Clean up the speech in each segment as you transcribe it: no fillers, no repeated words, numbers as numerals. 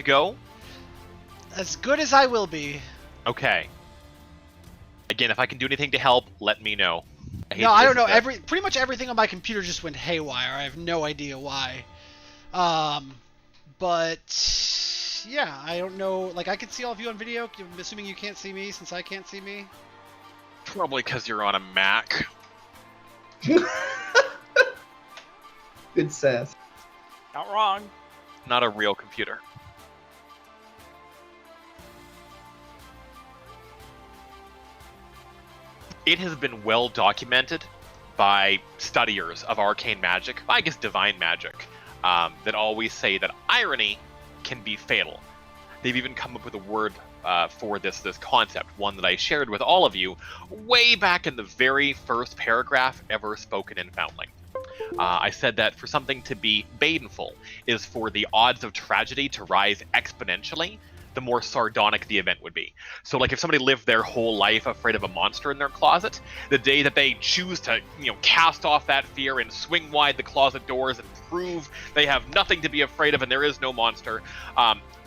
to go? As good as I will be. Okay. Again, if I can do anything to help, let me know. No, I don't know. Pretty much everything on my computer just went haywire. I have no idea why. But yeah, I don't know. Like, I can see all of you on video. I'm assuming you can't see me since I can't see me. Probably because you're on a Mac. Good sass. Not wrong. Not a real computer. It has been well documented by studiers of arcane magic, I guess divine magic, that always say that irony can be fatal. They've even come up with a word for this concept, one that I shared with all of you way back in the very first paragraph ever spoken in Foundling. I said that for something to be baneful is for the odds of tragedy to rise exponentially, the more sardonic the event would be. So, like, if somebody lived their whole life afraid of a monster in their closet, the day that they choose to, cast off that fear and swing wide the closet doors and prove they have nothing to be afraid of and there is no monster,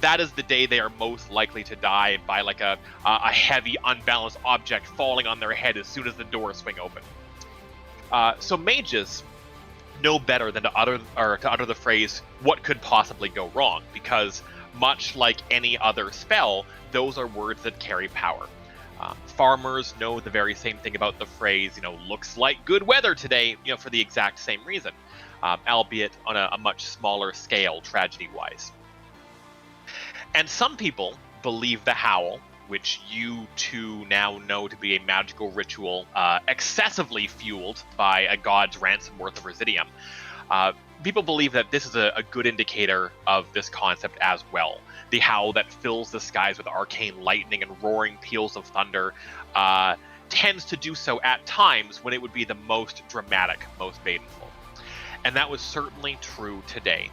that is the day they are most likely to die by, like, a heavy, unbalanced object falling on their head as soon as the doors swing open. So mages know better than to utter the phrase, "What could possibly go wrong?" because much like any other spell, those are words that carry power. Farmers know the very same thing about the phrase, looks like good weather today, for the exact same reason, albeit on a much smaller scale, tragedy-wise. And some people believe the howl, which you two now know to be a magical ritual excessively fueled by a god's ransom worth of residium. People believe that this is a good indicator of this concept as well. The howl that fills the skies with arcane lightning and roaring peals of thunder tends to do so at times when it would be the most dramatic, most baneful. And that was certainly true today.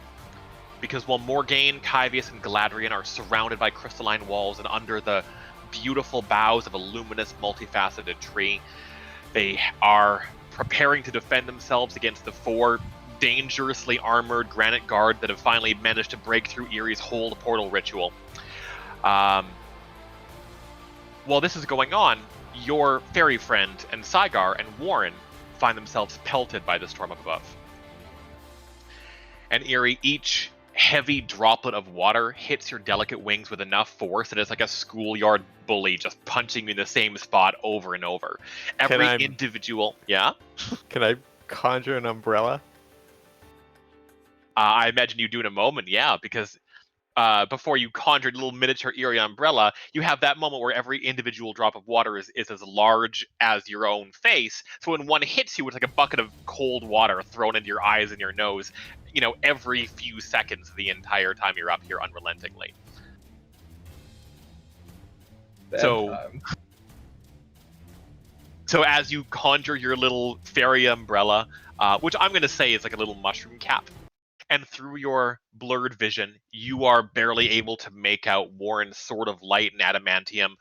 Because while Morgaine, Kyvius, and Galadriel are surrounded by crystalline walls and under the beautiful boughs of a luminous, multifaceted tree, they are preparing to defend themselves against the four dangerously armored granite guard that have finally managed to break through Erie's hold portal ritual. While this is going on, your fairy friend and Saigar and Warren find themselves pelted by the storm up above. And Erie, each heavy droplet of water hits your delicate wings with enough force that it's like a schoolyard bully just punching you in the same spot over and over. Every individual... Yeah? Can I conjure an umbrella? I imagine you do in a moment, yeah, because before you conjured a little miniature Erie umbrella, you have that moment where every individual drop of water is as large as your own face. So when one hits you, it's like a bucket of cold water thrown into your eyes and your nose, every few seconds the entire time you're up here unrelentingly. So as you conjure your little fairy umbrella, which I'm going to say is like a little mushroom cap, and through your blurred vision, you are barely able to make out Warren's sword of light and adamantium,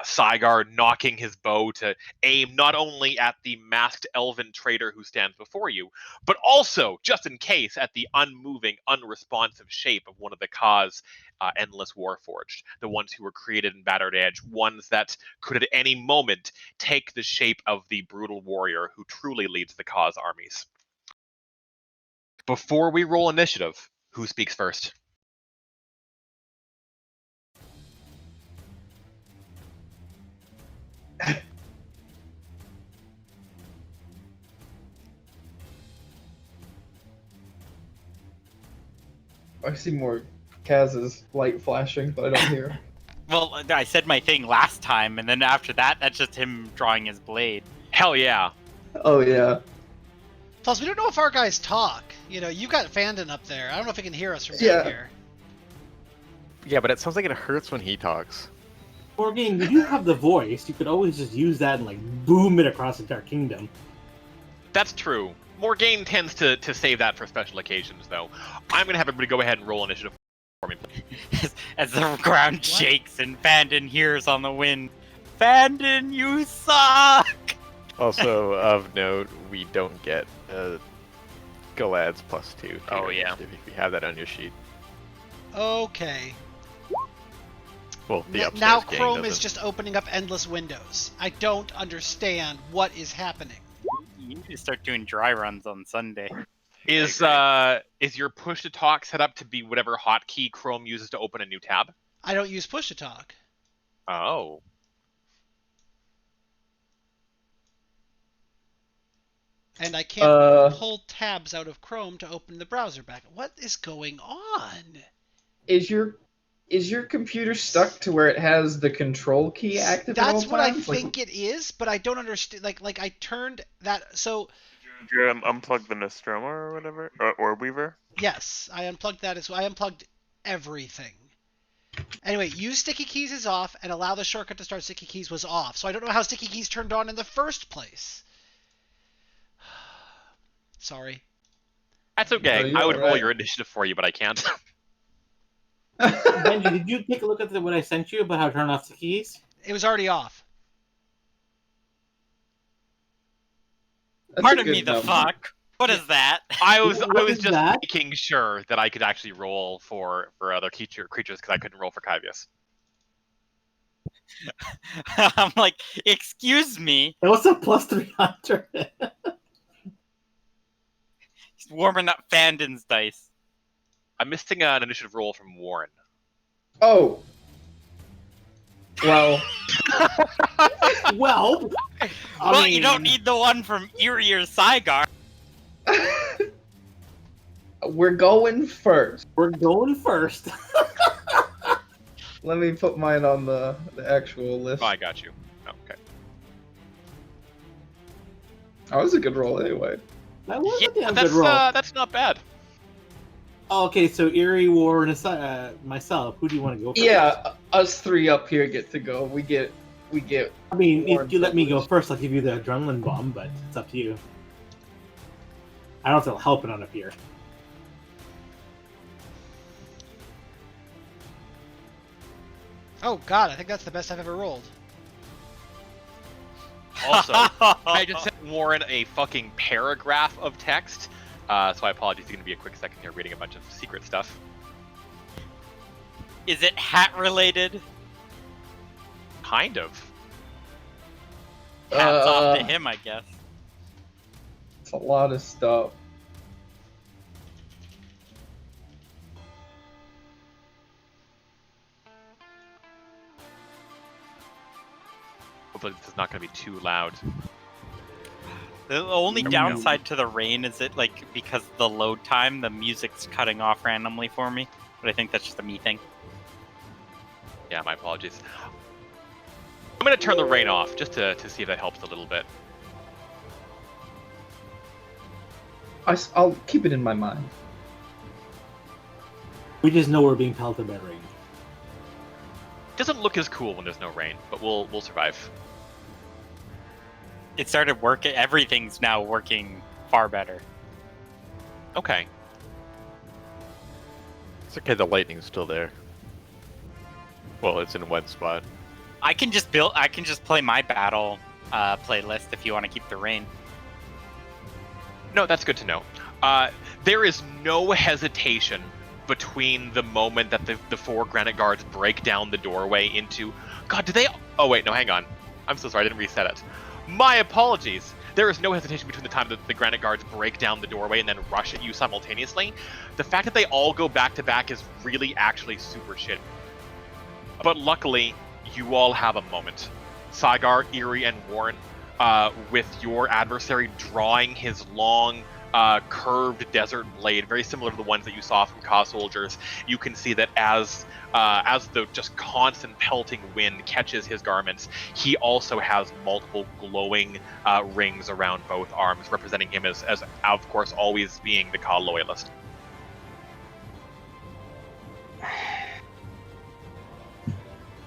Saigar knocking his bow to aim not only at the masked elven traitor who stands before you, but also, just in case, at the unmoving, unresponsive shape of one of the Ka's endless warforged, the ones who were created in Battered Edge, ones that could at any moment take the shape of the brutal warrior who truly leads the Ka's armies. Before we roll initiative, who speaks first? I see more Kaz's light flashing, but I don't hear. Well, I said my thing last time, and then after that, that's just him drawing his blade. Hell yeah. Oh, yeah. Plus, we don't know if our guys talk. You got Fandon up there. I don't know if he can hear us from down here. Yeah, but it sounds like it hurts when he talks. Morgaine, you do have the voice. You could always just use that and, boom it across the entire kingdom. That's true. Morgaine tends to save that for special occasions, though. I'm going to have everybody go ahead and roll initiative for me. As the ground shakes and Fandon hears on the wind, Fandon, you suck! Also, of note, we don't get Galad's +2. Oh, yeah. If you have that on your sheet. Okay. Well, the upstairs Now gang Chrome is doesn't. just opening up endless windows. I don't understand what is happening. You need to start doing dry runs on Sunday. Is your push to talk set up to be whatever hotkey Chrome uses to open a new tab? I don't use push to talk. Oh. And I can't Uh, pull tabs out of Chrome to open the browser back. What is going on? is your computer stuck to where it has the control key active at all That's what I times? Like, think it is, but I don't understand. Like I turned that. So Did you unplug the Nostromo or whatever? Or Weaver? yes, I unplugged that as well. I unplugged everything. Anyway, use sticky keys is off, and allow the shortcut to start sticky keys was off. So I don't know how sticky keys turned on in the first place. Sorry. That's okay. you're I would roll alright. your initiative for you, but I can't. Benji, did you take a look at what I sent you about how to turn off the keys? It was already off. that's a Pardon good me the number. fuck. What is that? I was What is just that? making sure that I could actually roll for other creatures because I couldn't roll for Kyvius. I'm like, excuse me. That was a plus 300. He's warming up Fandon's dice. I'm missing an initiative roll from Warren. Oh. Well, Well, Well, you don't need the one from Erie or Saigar. we're going first. We're going first. Let me put mine on the actual list. Oh, I got you. Oh, okay. That was a good roll anyway. That was Yeah, a damn good roll. that's not bad. Oh, okay, so Erie, Warren, and myself. Who do you want to go first? Yeah, us three up here get to go. We get. I mean, Warren if you let me go privilege. first, I'll give you the adrenaline bomb, but it's up to you. I don't know if it'll help it on up here. Oh god, I think that's the best I've ever rolled. Also, I just sent Warren a fucking paragraph of text. So I apologize. It's going to be a quick second here reading a bunch of secret stuff. Is it hat related? Kind of. Hats off to Uh, him, I guess. It's a lot of stuff. Hopefully this is not going to be too loud. The only Yep. downside to the rain is it like because of the load time, the music's cutting off randomly for me. But I think that's just a me thing. Yeah, my apologies. I'm going to turn the rain off just to see if that helps a little bit. I'll keep it in my mind. We just know we're being pelted by rain. Doesn't look as cool when there's no rain, but we'll survive. It started working. Everything's now working far better. Okay. It's okay, the lightning's still there. Well, it's in one spot. I can just build. I can just play my battle playlist if you want to keep the rain. No, that's good to know. There is no hesitation between the moment that the four granite guards break down the doorway into... God, do they... Oh, wait, no, hang on. I'm so sorry, I didn't reset it. My apologies. There is no hesitation between the time that the granite guards break down the doorway and then rush at you simultaneously. The fact that they all go back to back is really actually super shit. But luckily, you all have a moment. Saigar, Erie, and Warren, with your adversary drawing his long, curved desert blade, very similar to the ones that you saw from Ka soldiers. You can see that as the just constant pelting wind catches his garments, he also has multiple glowing rings around both arms, representing him as of course always being the Ka loyalist.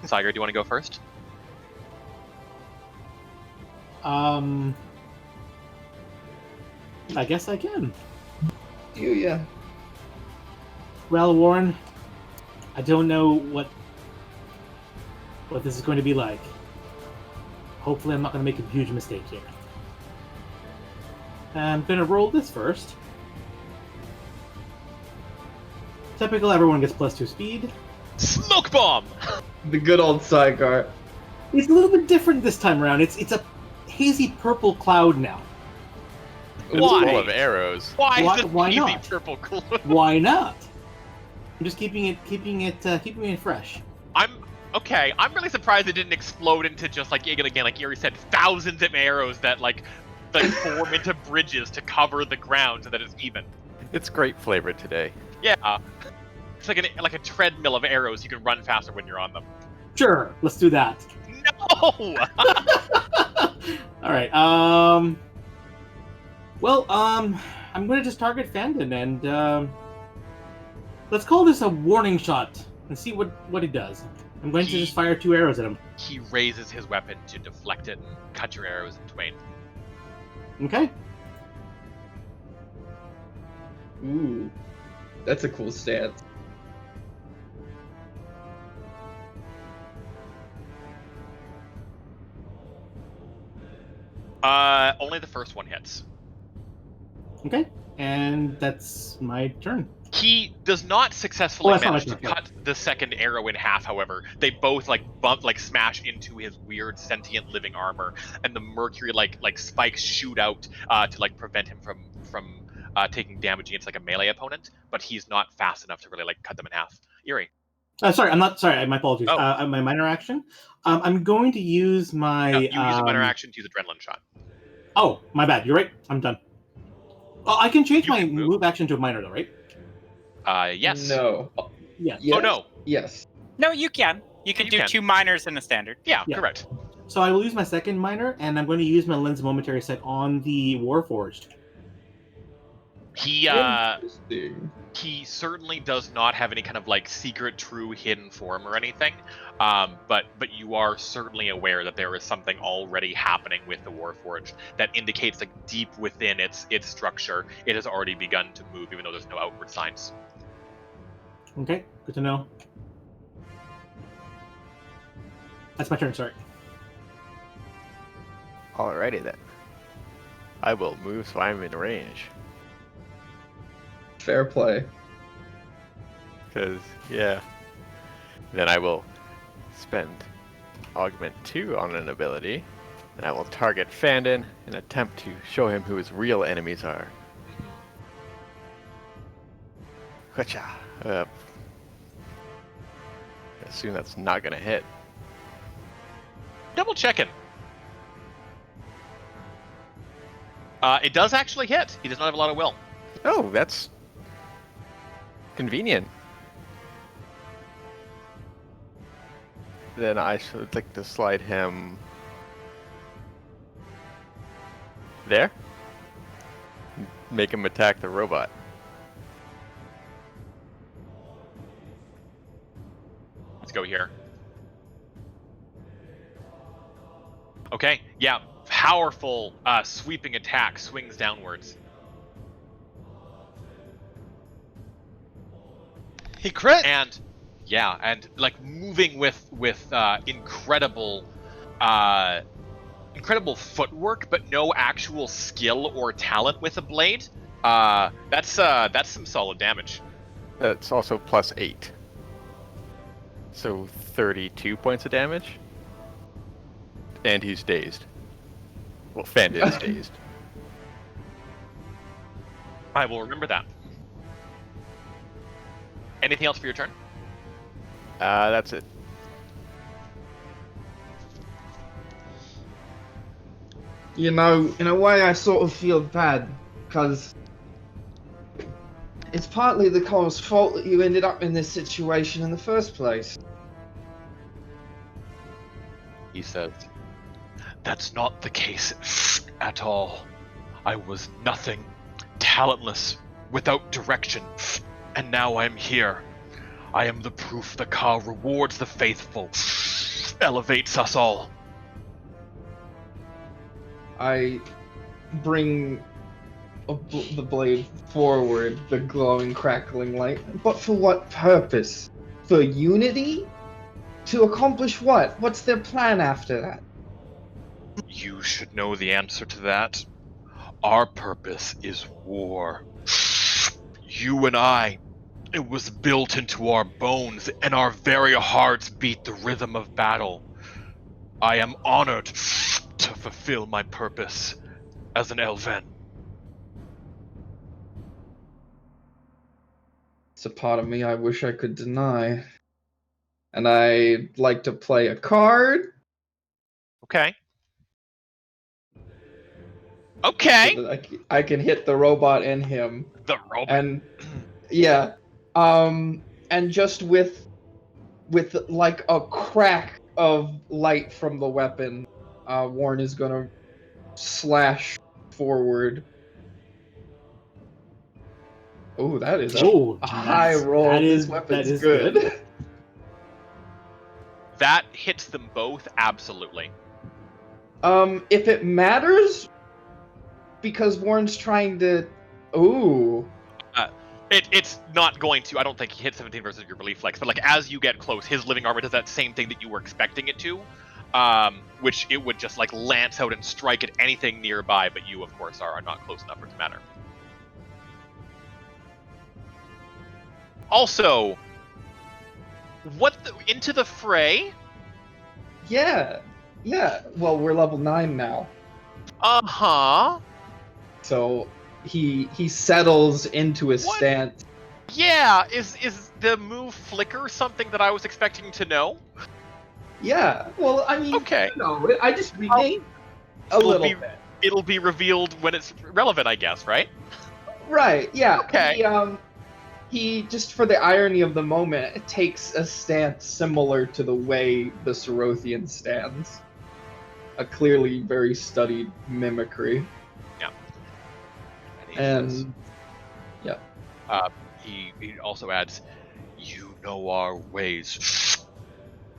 Saigar, do you want to go first? I guess I can. Yeah. Well, Warren, I don't know what this is going to be like. Hopefully I'm not going to make a huge mistake here. I'm going to roll this first. Typical, everyone gets +2 speed. Smoke bomb. The good old sidecar. It's a little bit different this time around. It's a hazy purple cloud now. It's Why? full of arrows. Why Why- is this why easy not? purple glow? Why not? I'm just keeping it fresh. I'm okay. I'm really surprised it didn't explode into just like again, like Erie said, thousands of arrows that like form into bridges to cover the ground so that it's even. It's great flavor today. Yeah, it's like a treadmill of arrows. You can run faster when you're on them. Sure, let's do that. No. All right. Well, I'm going to just target Fandon and let's call this a warning shot and see what he does. I'm going to just fire 2 arrows at him. He raises his weapon to deflect it and cut your arrows in twain. Okay. Ooh, that's a cool stance. Only the first one hits. Okay. And that's my turn. He does not successfully that's not manage my to turn, cut the second arrow in half, however. They both smash into his weird sentient living armor, and the mercury spikes shoot out to prevent him from taking damage against a melee opponent, but he's not fast enough to really cut them in half. Erie. Sorry, I'm not sorry. My apologies. Oh. My minor action. I'm going to use my. No, you use a minor action to use adrenaline shot. Oh, my bad. You're right. I'm done. Oh, I can change You my can move. move action to a minor, though, right? Yes. No. Yeah. Yes. Oh no. Yes. No, you can. You can You do can. 2 minors and a standard. Yeah, Yeah. correct. So I will use my second minor, and I'm going to use my lens momentary set on the Warforged. He Interesting. he certainly does not have any kind of secret, true, hidden form or anything. But you are certainly aware that there is something already happening with the Warforged that indicates deep within its structure, it has already begun to move, even though there's no outward signs. Okay, good to know. That's my turn. Sorry. Alrighty then. I will move so I'm in range. Fair play. Because, yeah. Then I will spend Augment 2 on an ability, and I will target Fandon and attempt to show him who his real enemies are. Gotcha. I assume that's not gonna hit. Double checking. It does actually hit. He does not have a lot of will. Oh, that's convenient. Then I should like to slide him there. Make him attack the robot. Let's go here. Okay, yeah. Powerful sweeping attack swings downwards. He crit. And yeah, and moving with incredible footwork, but no actual skill or talent with a blade. That's some solid damage. That's also +8. So 32 points of damage. And he's dazed. Well, Fandon's dazed. I will remember that. Anything else for your turn? That's it. You know, in a way, I sort of feel bad because it's partly the Cole's fault that you ended up in this situation in the first place. He says, "That's not the case at all. I was nothing, talentless, without direction, and now I'm here. I am the proof the Ka rewards the faithful, elevates us all." I bring the blade forward, the glowing, crackling light. But for what purpose? For unity? To accomplish what? What's their plan after that? You should know the answer to that. Our purpose is war. You and I, It was built into our bones, and our very hearts beat the rhythm of battle. I am honored to fulfill my purpose as an Elven. It's a part of me I wish I could deny. And I'd like to play a card Okay. so Okay. that I can hit the robot in him. The robot. And yeah, and just with like a crack of light from the weapon, Warren is gonna slash forward. Oh, that is Oh, a high that's- roll. that This is- weapon's that is good. That hits them both, absolutely. If it matters, because Warren's trying to. Ooh. It's not going to. I don't think he hit 17 versus your relief flex, but like as you get close, his living armor does that same thing that you were expecting it to, which it would just like lance out and strike at anything nearby. But you, of course, are not close enough for it to matter. Also, into the fray? Yeah. Well, we're level 9 now, Uh-huh. so he settles into his What? stance. Yeah, is the move flicker something that I was expecting to know? Yeah. Well, I mean, Okay. no, I just renamed a It'll little be- bit. It'll be revealed when it's relevant, I guess, right? Right. Yeah. Okay. He just for the irony of the moment takes a stance similar to the way the Sorothian stands. A clearly very studied mimicry. And he also adds, "You know our ways.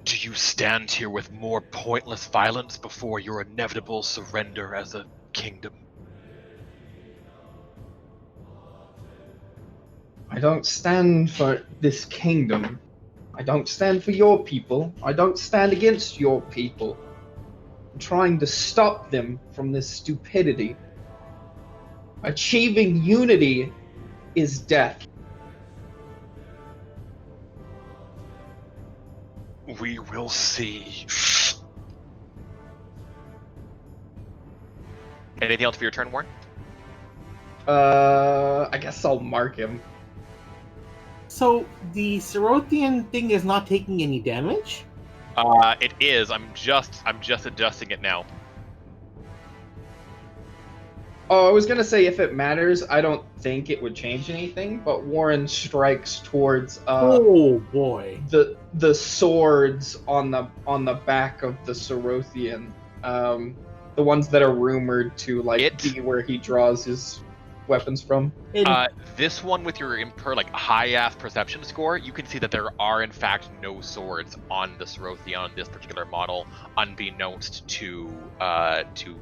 Do you stand here with more pointless violence before your inevitable surrender as a kingdom?" I don't stand for this kingdom. I don't stand for your people. I don't stand against your people. I'm trying to stop them from this stupidity. Achieving unity is death. We will see. Anything else for your turn, Warren? I guess I'll mark him. So the Sorothian thing is not taking any damage? It is. I'm just adjusting it now. Oh, I was gonna say if it matters, I don't think it would change anything, but Warren strikes towards Oh boy. the swords on the back of the Sorothian, the ones that are rumored to be where he draws his weapons from. This one with your high-ass perception score, you can see that there are in fact no swords on the Sorothian on this particular model, unbeknownst to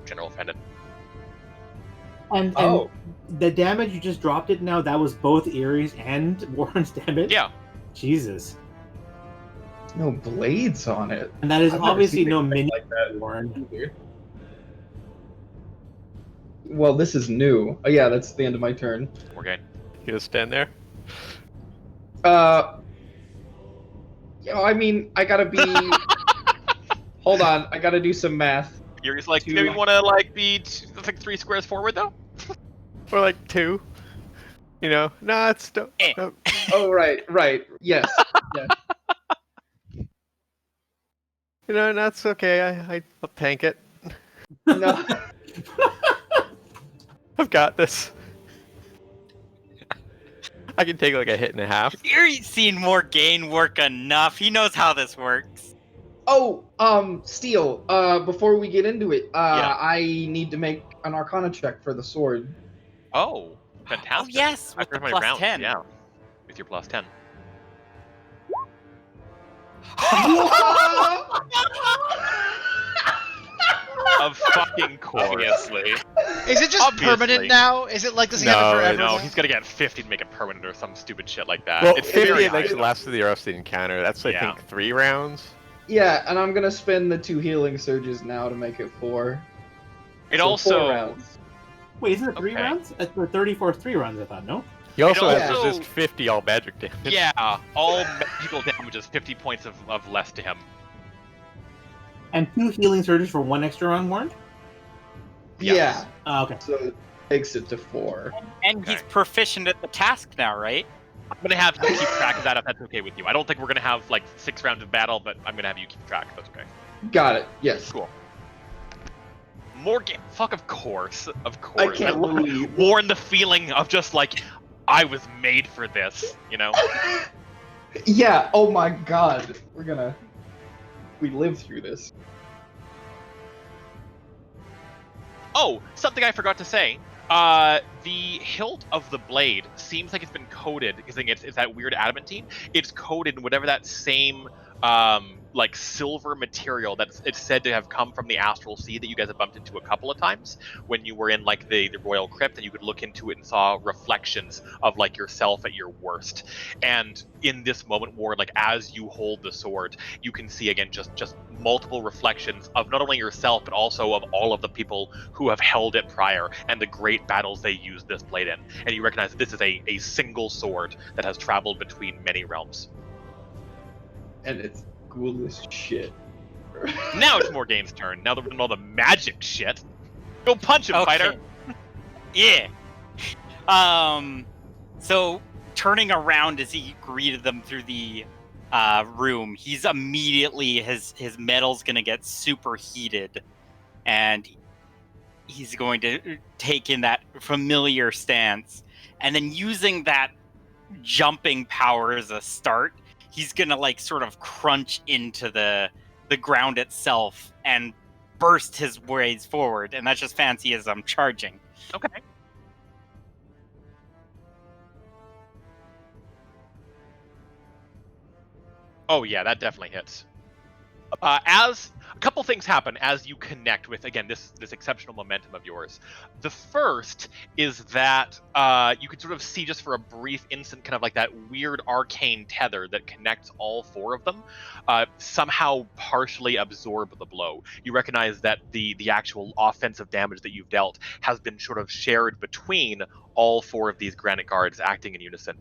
General Fendon. And the damage you just dropped it now, that was both Erie's and Warren's damage? Yeah. Jesus. No blades on it. And that is I've never obviously seen no anything mini like that. Warren. Well, this is new. Oh yeah, that's the end of my turn. Okay. You gonna stand there? I mean, I gotta be. Hold on, I gotta do some math. You're just like, Two. maybe want to be 3 squares forward though? Or like 2? You know? No, it's no. Oh right, yes. You know, that's okay. I'll tank it. No. I've got this. I can take like a hit and a half. Erie's seen Morgaine work enough. He knows how this works. Oh, Steel. Before we get into it, Yeah. I need to make an Arcana check for the sword. Oh, fantastic. Oh yes, with the After my plus rounds, 10. Yeah, with your plus 10. Of fucking course. Obviously. Is it just Obviously. permanent now? Is it like, does he have it forever? No, now? he's gonna get 50 to make it permanent or some stupid shit like that. Well, it's 50 very it makes high, it though. last to the rest of the encounter. That's I Yeah. think 3 rounds. Yeah, and I'm gonna spend the 2 healing surges now to make it 4. It So also 4 rounds. Wait, isn't it 3 Okay. rounds? It's for 34 3 rounds, I thought, no? He also It has also- resist 50 all magic damage. Yeah, all magical damage is 50 points of less to him. And 2 healing surges for 1 extra round warned? Yes. Yeah. Okay. So it takes it to 4. And he's Okay. proficient at the task now, right? I'm gonna have you keep track of that if that's okay with you. I don't think we're gonna have like 6 rounds of battle, but I'm gonna have you keep track if that's okay. Got it. Yes. Cool. More game. Fuck, of course. Of course. I can't believe. Warn the feeling of just like, I was made for this, you know? Yeah. Oh my God. We lived through this. Oh, something I forgot to say. The hilt of the blade seems like it's been coated, because it's that weird adamantine. It's coated in whatever that same like silver material that it's said to have come from the astral sea that you guys have bumped into a couple of times when you were in like the royal crypt, and you could look into it and saw reflections of like yourself at your worst. And in this moment, Ward, like as you hold the sword, you can see again just multiple reflections of not only yourself but also of all of the people who have held it prior and the great battles they used this blade in. And you recognize that this is a single sword that has traveled between many realms. And it's cool as shit. Now it's Morgaine's turn. Now that we're in all the magic shit. Go punch him, Okay. fighter! Yeah. So turning around as he greeted them through the room, he's immediately his metal's gonna get super heated, and he's going to take in that familiar stance, and then using that jumping power as a start, he's gonna like sort of crunch into the ground itself and burst his ways forward, and that's just fancy as I'm charging. Okay. Oh yeah, that definitely hits. As a couple things happen as you connect with again this exceptional momentum of yours. The first is that you can sort of see just for a brief instant kind of like that weird arcane tether that connects all 4 of them somehow partially absorb the blow. You recognize that the actual offensive damage that you've dealt has been sort of shared between all 4 of these granite guards acting in unison.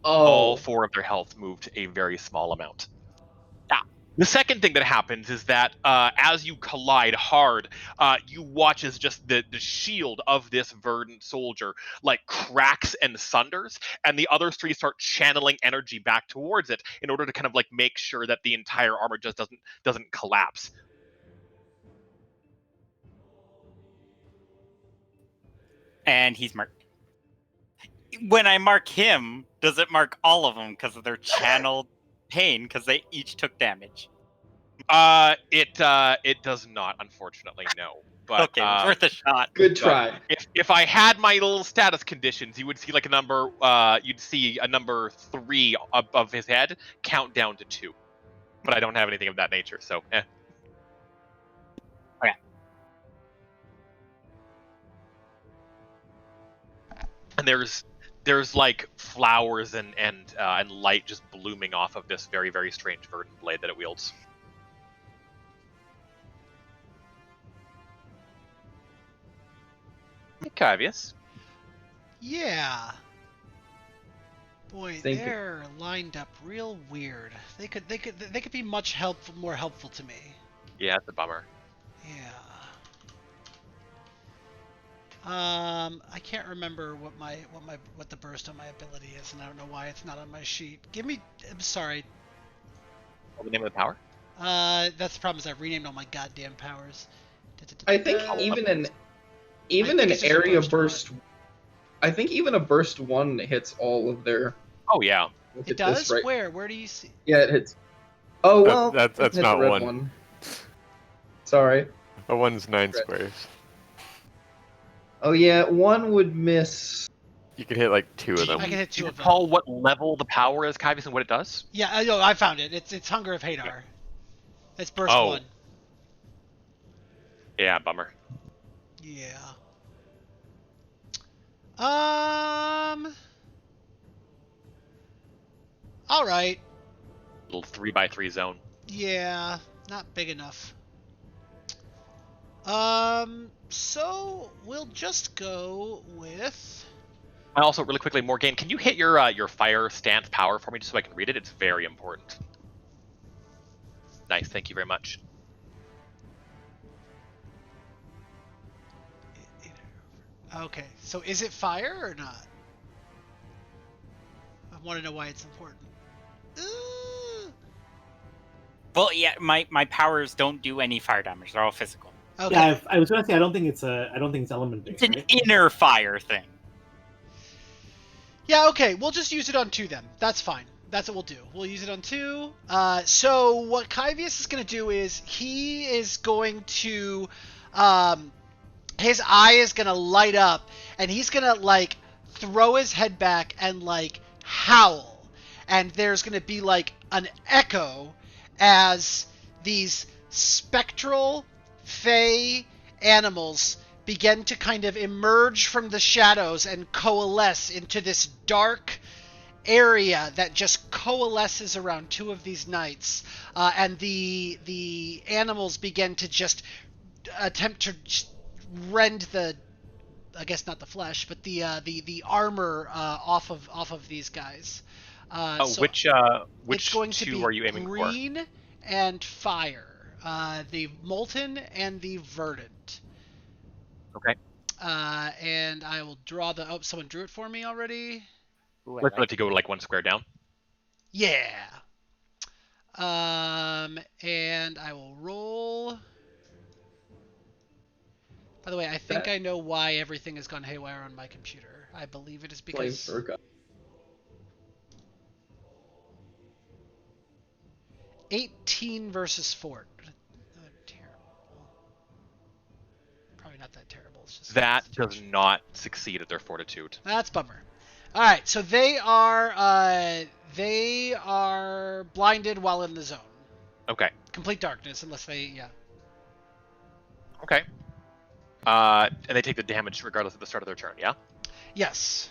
All Oh. 4 of their health moved a very small amount. Ah. The second thing that happens is that as you collide hard, you watch as just the shield of this verdant soldier like cracks and sunders, and the other 3 start channeling energy back towards it in order to kind of like make sure that the entire armor just doesn't collapse. And he's marked. When I mark him, does it mark all of them because of their channeled pain? Because they each took damage. It does not, unfortunately, no. But Okay, it's worth a shot. Good try. if I had my little status conditions, you would see like a number. You'd see a number 3 above his head count down to 2. But I don't have anything of that nature, so. Okay. And there's like flowers and light just blooming off of this very, very strange verdant blade that it wields. Cavius. Yeah. Boy, Think- they're lined up real weird. They could be much more helpful to me. Yeah, it's a bummer. Yeah. I can't remember what the burst on my ability is, and I don't know why it's not on my sheet. I'm sorry. What's the name of the power? That's the problem is I've renamed all my goddamn powers. I think even an it's just a area burst burst. I think even a burst 1 hits all of their. Oh yeah. Look It at this, does? right? Where do you see? Yeah, it hits. Oh well, That's it hit not the red one. Sorry. A 1's 9 Right. squares. Oh yeah, 1 would miss. You could hit like 2 of them. I can hit Do 2 you of them. recall what level the power is, Cavius, and what it does? Yeah, I found it. It's Hunger of Hadar. It's burst Oh. 1. Yeah, bummer. Yeah. All right. Little 3x3 zone. Yeah, not big enough. So we'll just go with. And also, really quickly, Morgan, can you hit your fire stance power for me just so I can read it? It's very important. Nice, thank you very much. Okay, so is it fire or not? I want to know why it's important. Well, yeah, my powers don't do any fire damage. They're all physical. Okay. Yeah, I was gonna say I don't think it's element based. It's an Right? inner fire thing. Yeah, okay, we'll just use it on 2 then. That's fine. That's what we'll do. We'll use it on 2. So what Kyvius is going to do is he is going to, his eye is going to light up, and he's going to, like, throw his head back and, like, howl. And there's going to be, like, an echo as these spectral, fey animals begin to kind of emerge from the shadows and coalesce into this dark area that just coalesces around 2 of these knights, and the animals begin to just attempt to rend the, I guess not the flesh, but the armor off of these guys. So which it's going to 2 be are you aiming for? green and fire, the molten and the verdant. Okay. And I will draw the. Oh, someone drew it for me already. Ooh, I Let's like let it go like 1 square down. Yeah. And I will roll. By the way, I think I know why everything has gone haywire on my computer. I believe it is because. Flame Virgo. 18 versus 4. Terrible. Probably not that terrible. It's just That does not succeed at their fortitude. That's bummer. All right, so they are blinded while in the zone. Okay. Complete darkness, unless they Okay. And they take the damage regardless of the start of their turn, yeah? Yes.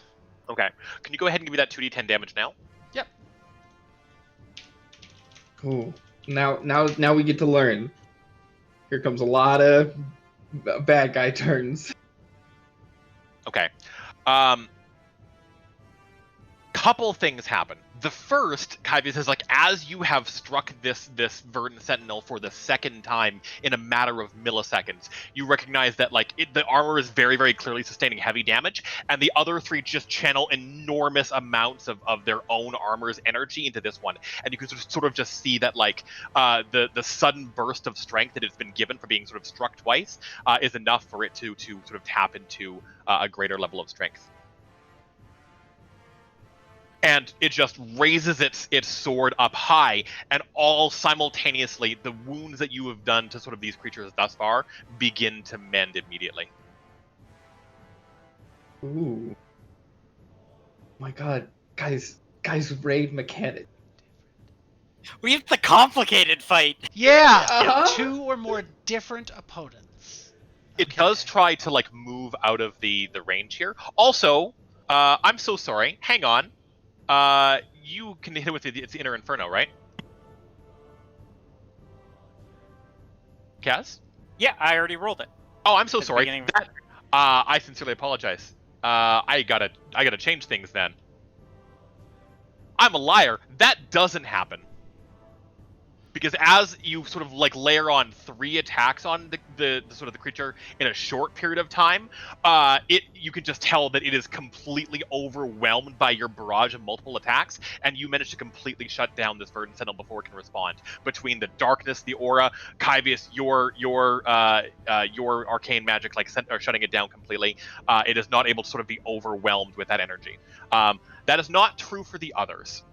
Okay. Can you go ahead and give me that 2d10 damage now? Yep. Ooh. Now we get to learn. Here comes a lot of bad guy turns. Okay. Couple things happen. The first, Kyvius, is like as you have struck this Verdant Sentinel for the second time in a matter of milliseconds, you recognize that like the armor is very, very clearly sustaining heavy damage, and the other 3 just channel enormous amounts of their own armor's energy into this one, and you can sort of just see that like the sudden burst of strength that it's been given for being sort of struck twice is enough for it to sort of tap into a greater level of strength. And it just raises its sword up high, and all simultaneously, the wounds that you have done to sort of these creatures thus far begin to mend immediately. Ooh. My god. Guys, raid mechanic. We have the complicated fight. Yeah. Uh-huh. 2 or more different opponents. It Okay. does try to like move out of the range here. Also, I'm so sorry. Hang on. You can hit it with its inner inferno, right? Kaz? Yeah, I already rolled it. Oh, I'm so At the sorry. beginning of- That, I sincerely apologize. I gotta change things then. I'm a liar. That doesn't happen. Because as you sort of like layer on 3 attacks on the sort of the creature in a short period of time, you can just tell that it is completely overwhelmed by your barrage of multiple attacks, and you manage to completely shut down this Verdant Sentinel before it can respond. Between the darkness, the aura, Kyvius, your arcane magic like shutting it down completely, it is not able to sort of be overwhelmed with that energy. That is not true for the others.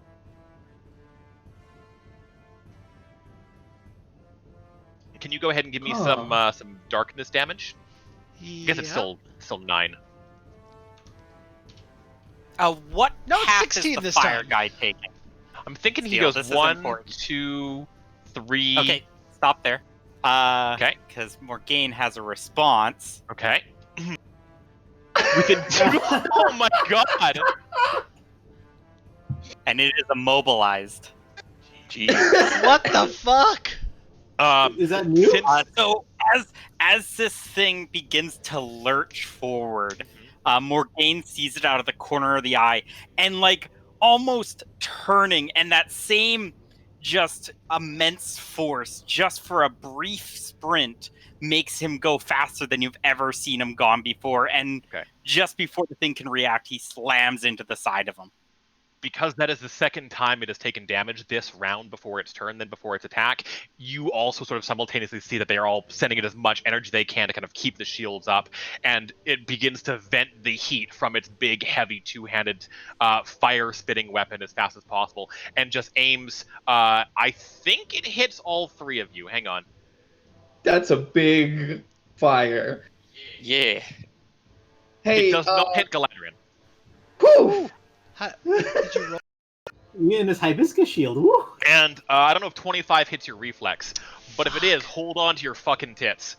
Can you go ahead and give me some darkness damage? I guess it's still 9. What No, it's path 16 is the this fire time. guy taking? I'm thinking he Steele, goes this is 1, important. 2, 3. Okay, stop there. Okay. Because Morgaine has a response. Okay. Within 2. Oh my god. And it is immobilized. Jeez. What the fuck? Is that new? Since, So as this thing begins to lurch forward, Morgaine sees it out of the corner of the eye, and like almost turning, and that same just immense force, just for a brief sprint, makes him go faster than you've ever seen him gone before. And Okay. just before the thing can react, he slams into the side of him. Because that is the second time it has taken damage this round before its turn, then before its attack, you also sort of simultaneously see that they are all sending it as much energy they can to kind of keep the shields up, and it begins to vent the heat from its big, heavy, two-handed, fire-spitting weapon as fast as possible, and just aims. I think it hits all three of you. Hang on. That's a big fire. Yeah. Hey, It does not hit Galadriel. Whew! Did you roll? Me and this hibiscus shield. Woo! And I don't know if 25 hits your reflex, but if it is, hold on to your fucking tits.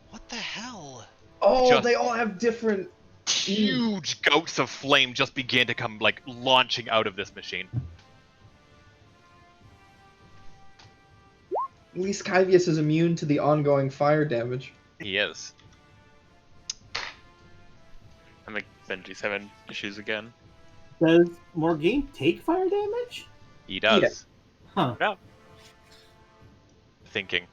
What the hell? Oh, Just- they all have different. Huge gouts of flame just begin to come, like, launching out of this machine. At least Kyvius is immune to the ongoing fire damage. He is. I think Benji's having issues again. Does Morgaine take fire damage? He does. Huh. Thinking.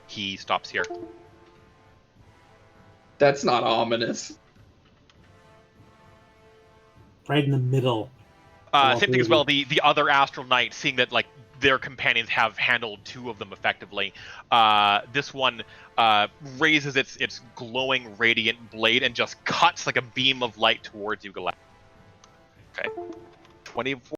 He stops here. That's not ominous. Right in the middle. Same thing as well. The other Astral Knight, seeing that like their companions have handled two of them effectively, this one raises its glowing, radiant blade and just cuts like a beam of light towards you, Galactus. Okay. 24.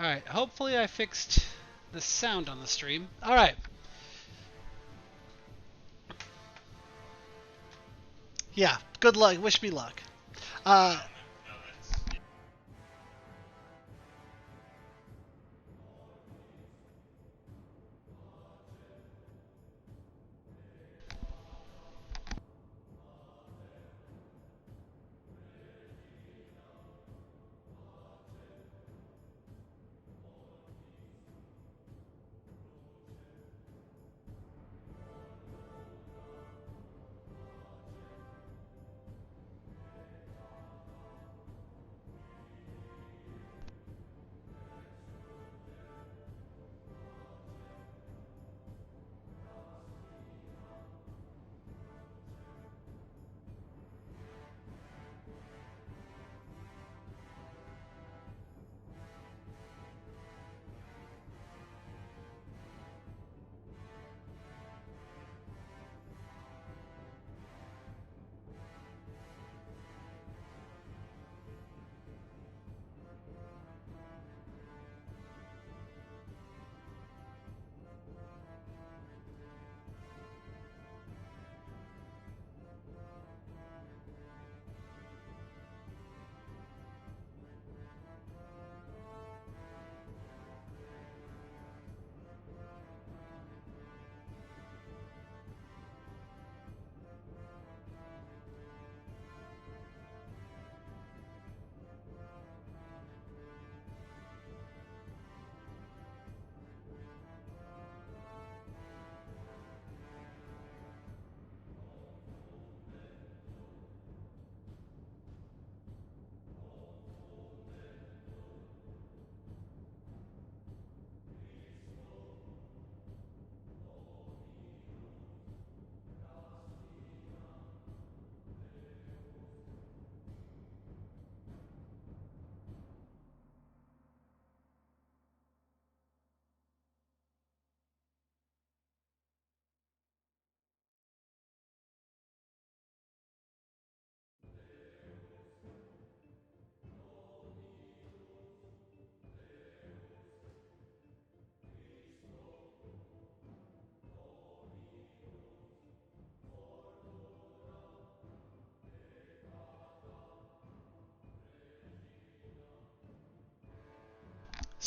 Alright, hopefully I fixed the sound on the stream. Alright. Yeah, good luck. Wish me luck.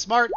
Smart.